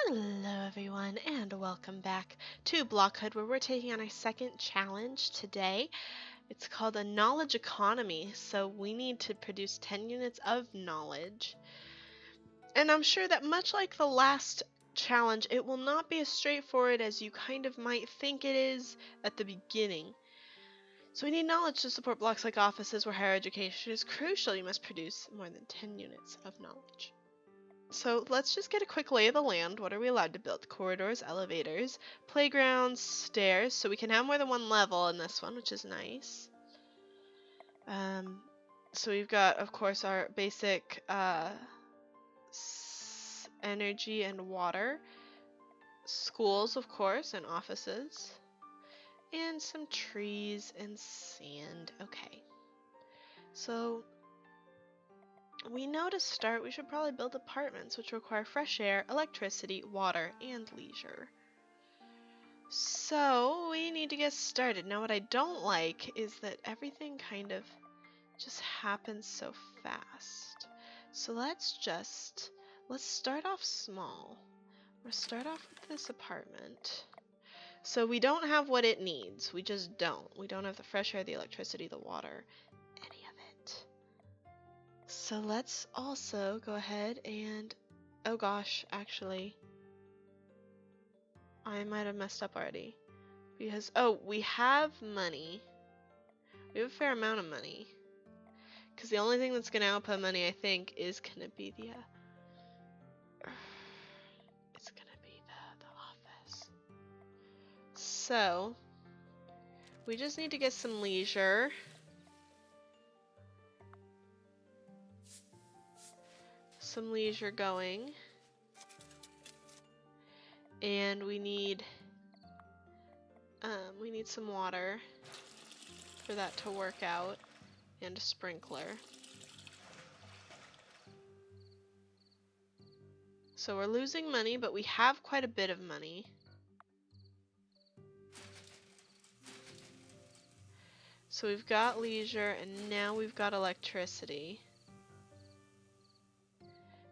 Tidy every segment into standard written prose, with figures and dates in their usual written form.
Hello everyone and welcome back to Blockhood, where we're taking on our second challenge today. It's called a knowledge economy, so we need to produce 10 units of knowledge. And I'm sure that much like the last challenge, it will not be as straightforward as you kind of might think it is at the beginning. So we need knowledge to support blocks like offices where higher education is crucial. You must produce more than 10 units of knowledge. So let's just get a quick lay of the land. What are we allowed to build? Corridors, elevators, playgrounds, stairs. So we can have more than one level in this one, which is nice. So we've got, of course, our basic energy and water. Schools, of course, and offices. And some trees and sand. Okay. So we know to start we should probably build apartments, which require fresh air, electricity, water, and leisure. So we need to get started. Now what I don't like is that everything kind of just happens so fast. So let's start off small. We'll start off with this apartment. So we don't have what it needs. We just don't. We don't have the fresh air, the electricity, the water, any of it. So let's also go ahead and, oh gosh, actually, I might have messed up already. Because, oh, we have money. We have a fair amount of money. Because the only thing that's going to output money, I think, is going to be the, it's going to be the office. So, we just need to get some leisure. Some leisure going. And we need some water for that to work out, and a sprinkler. So we're losing money, but we have quite a bit of money. So we've got leisure, and now we've got electricity.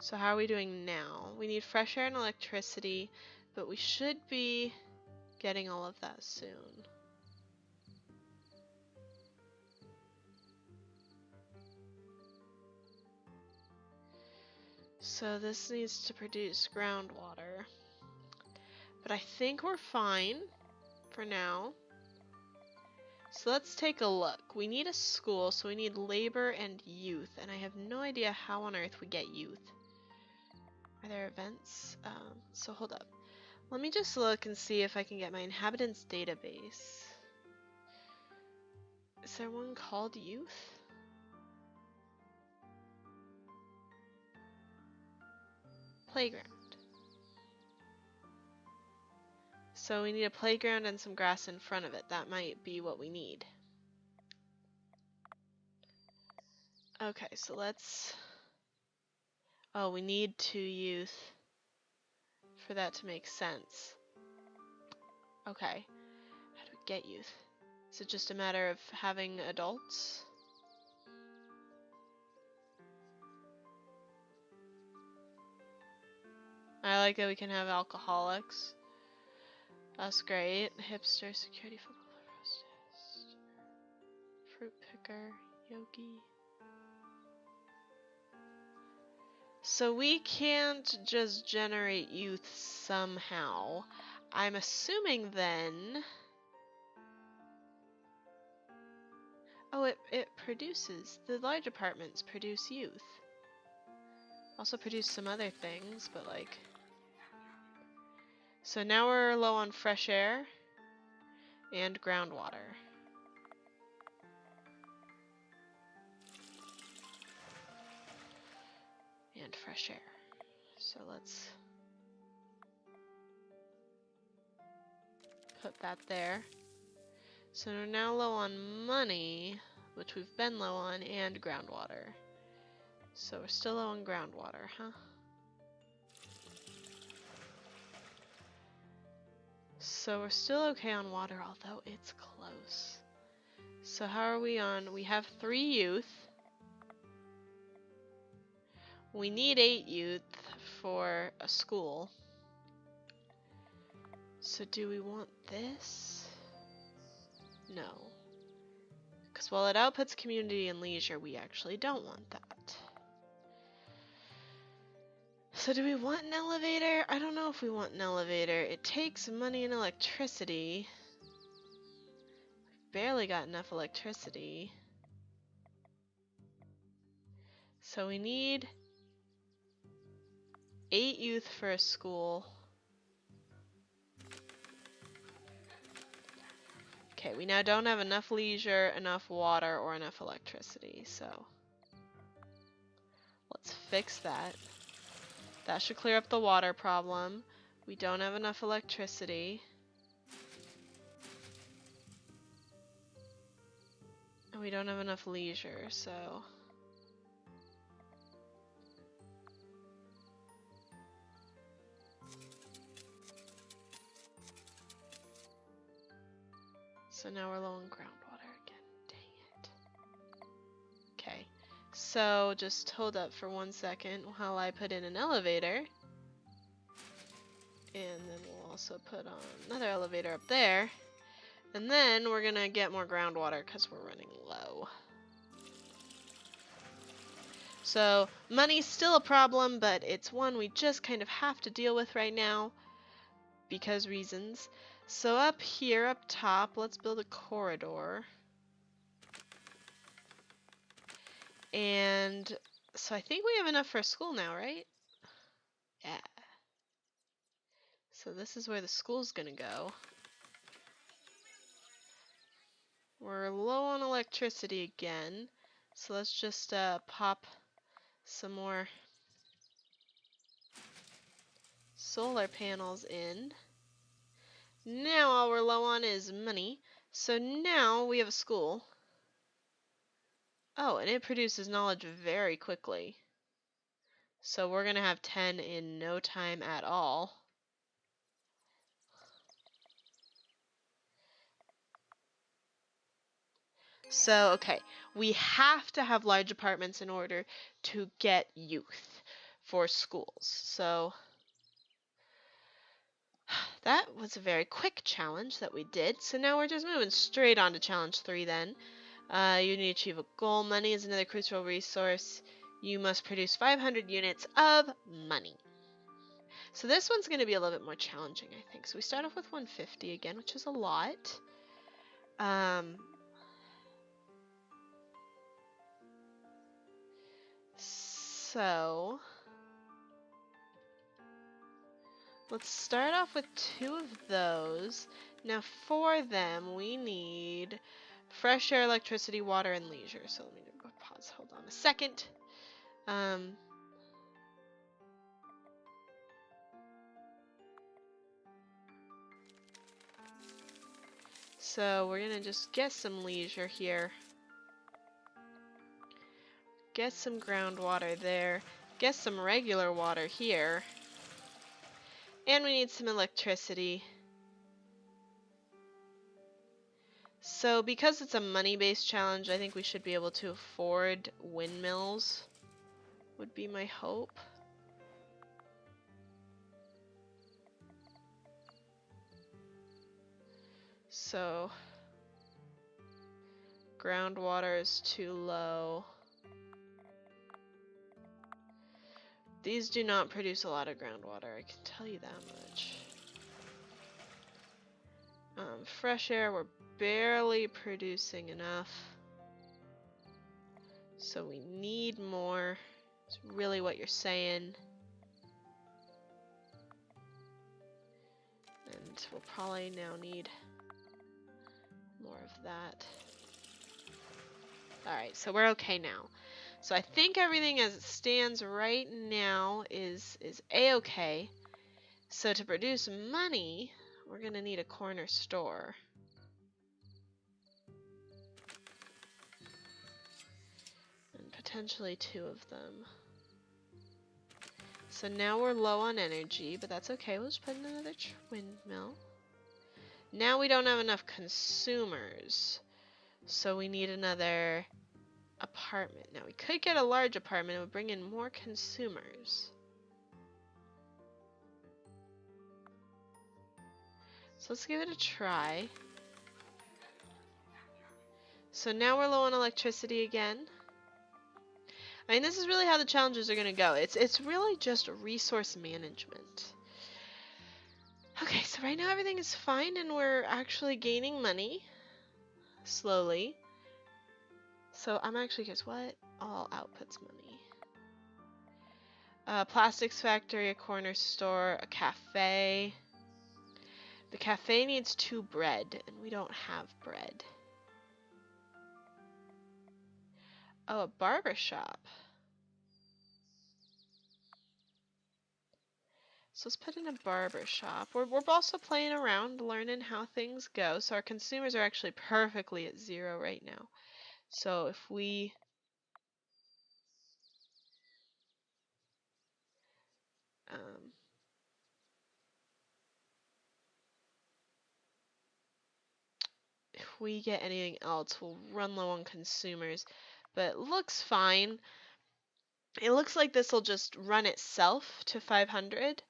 So how are we doing now? We need fresh air and electricity, but we should be getting all of that soon. So this needs to produce groundwater. But I think we're fine for now. So let's take a look. We need a school, so we need labor and youth. And I have no idea how on earth we get youth. Are there events? So hold up. Let me just look and see if I can get my inhabitants database. Is there one called youth? Playground. So we need a playground and some grass in front of it. That might be what we need. Okay, so let's... Oh, we need 2 youth for that to make sense. Okay. How do we get youth? Is it just a matter of having adults? I like that we can have alcoholics. That's great. Hipster, security, football, roasters, fruit picker, yogi. So we can't just generate youth somehow. I'm assuming then... Oh, it produces. The large apartments produce youth. Also produce some other things, but like... So now we're low on fresh air and groundwater. And fresh air. So let's put that there. So we're now low on money, which we've been low on, and groundwater. So we're still low on groundwater, huh? So we're still okay on water, although it's close. So how are we on? We have 3 youth. We need 8 youth for a school. So do we want this? No. Because while it outputs community and leisure, we actually don't want that. So do we want an elevator? I don't know if we want an elevator. It takes money and electricity. We've barely got enough electricity. So we need 8 youth for a school. Okay, we now don't have enough leisure, enough water, or enough electricity, so let's fix that. That should clear up the water problem. We don't have enough electricity. And we don't have enough leisure, so... So now we're low on groundwater again. Dang it. Okay, so just hold up for 1 second while I put in an elevator. And then we'll also put on another elevator up there. And then we're gonna get more groundwater because we're running low. So money's still a problem, but it's one we just kind of have to deal with right now because reasons. So up here, up top, let's build a corridor. And so I think we have enough for a school now, right? Yeah. So this is where the school's gonna go. We're low on electricity again. So let's just pop some more solar panels in. Now all we're low on is money. So now we have a school. Oh, and it produces knowledge very quickly. So we're going to have 10 in no time at all. So, okay, we have to have large apartments in order to get youth for schools. So that was a very quick challenge that we did. So now we're just moving straight on to challenge 3 then. You need to achieve a goal. Money is another crucial resource. You must produce 500 units of money. So this one's going to be a little bit more challenging, I think. So we start off with 150 again, which is a lot. So let's start off with 2 of those. Now for them, we need fresh air, electricity, water, and leisure. So let me go pause. Hold on a second. So we're gonna just get some leisure here. Get some groundwater there. Get some regular water here. And we need some electricity. So because it's a money-based challenge, I think we should be able to afford windmills, would be my hope. So groundwater is too low. These do not produce a lot of groundwater, I can tell you that much. Fresh air, we're barely producing enough. So we need more. It's really what you're saying. And we'll probably now need more of that. Alright, so we're okay now. So I think everything as it stands right now is a-okay. So to produce money, we're going to need a corner store. And potentially 2 of them. So now we're low on energy, but that's okay. We'll just put in another windmill. Now we don't have enough consumers. So we need another apartment. Now we could get a large apartment. It would bring in more consumers. So let's give it a try. So now we're low on electricity again. I mean, this is really how the challenges are going to go. It's really just resource management. Okay, so right now everything is fine and we're actually gaining money. Slowly. So I'm actually, guess what? All outputs money. A plastics factory, a corner store, a cafe. The cafe needs 2 bread, and we don't have bread. Oh, a barber shop. So let's put in a barber shop. We're also playing around, learning how things go. So our consumers are actually perfectly at 0 right now. So if we get anything else, we'll run low on consumers. But it looks fine. It looks like this will just run itself to 500.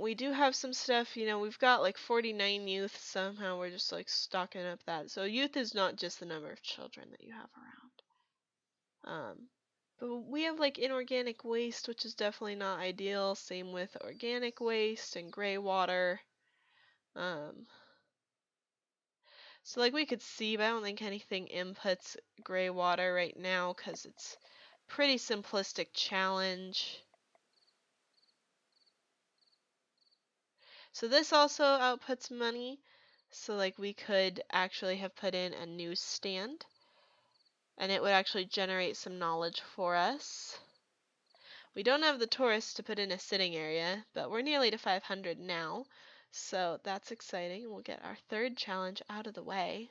We do have some stuff, you know, we've got like 49 youth. Somehow we're just like stocking up that. So youth is not just the number of children that you have around. But we have like inorganic waste, which is definitely not ideal. Same with organic waste and gray water. So like we could see, but I don't think anything inputs gray water right now because it's pretty simplistic challenge. So this also outputs money. So like we could actually have put in a newsstand and it would actually generate some knowledge for us. We don't have the tourists to put in a sitting area, but we're nearly to 500 now. So that's exciting. We'll get our 3rd challenge out of the way.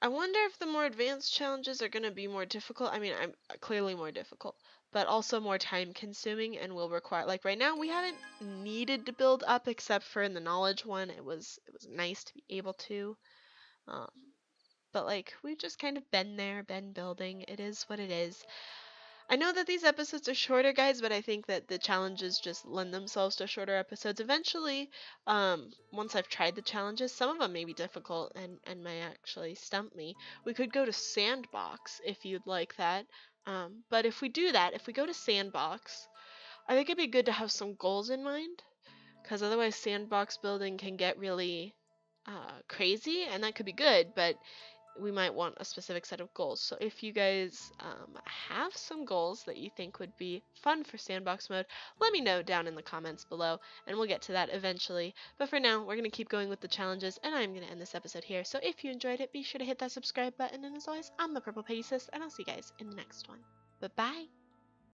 I wonder if the more advanced challenges are going to be more difficult. I mean, I'm clearly more difficult, but also more time consuming and will require, like right now we haven't needed to build up except for in the knowledge one. It was nice to be able to. But like we've just kind of been there, been building. It is what it is. I know that these episodes are shorter, guys, but I think that the challenges just lend themselves to shorter episodes. Eventually, once I've tried the challenges, some of them may be difficult and may actually stump me. We could go to Sandbox if you'd like that. But if we do that, if we go to Sandbox, I think it'd be good to have some goals in mind, because otherwise Sandbox building can get really crazy, and that could be good, but we might want a specific set of goals. So if you guys have some goals that you think would be fun for Sandbox mode, let me know down in the comments below, and we'll get to that eventually. But for now, we're going to keep going with the challenges, and I'm going to end this episode here. So if you enjoyed it, be sure to hit that subscribe button, and as always, I'm the Purple Pegasus, and I'll see you guys in the next one. Bye-bye!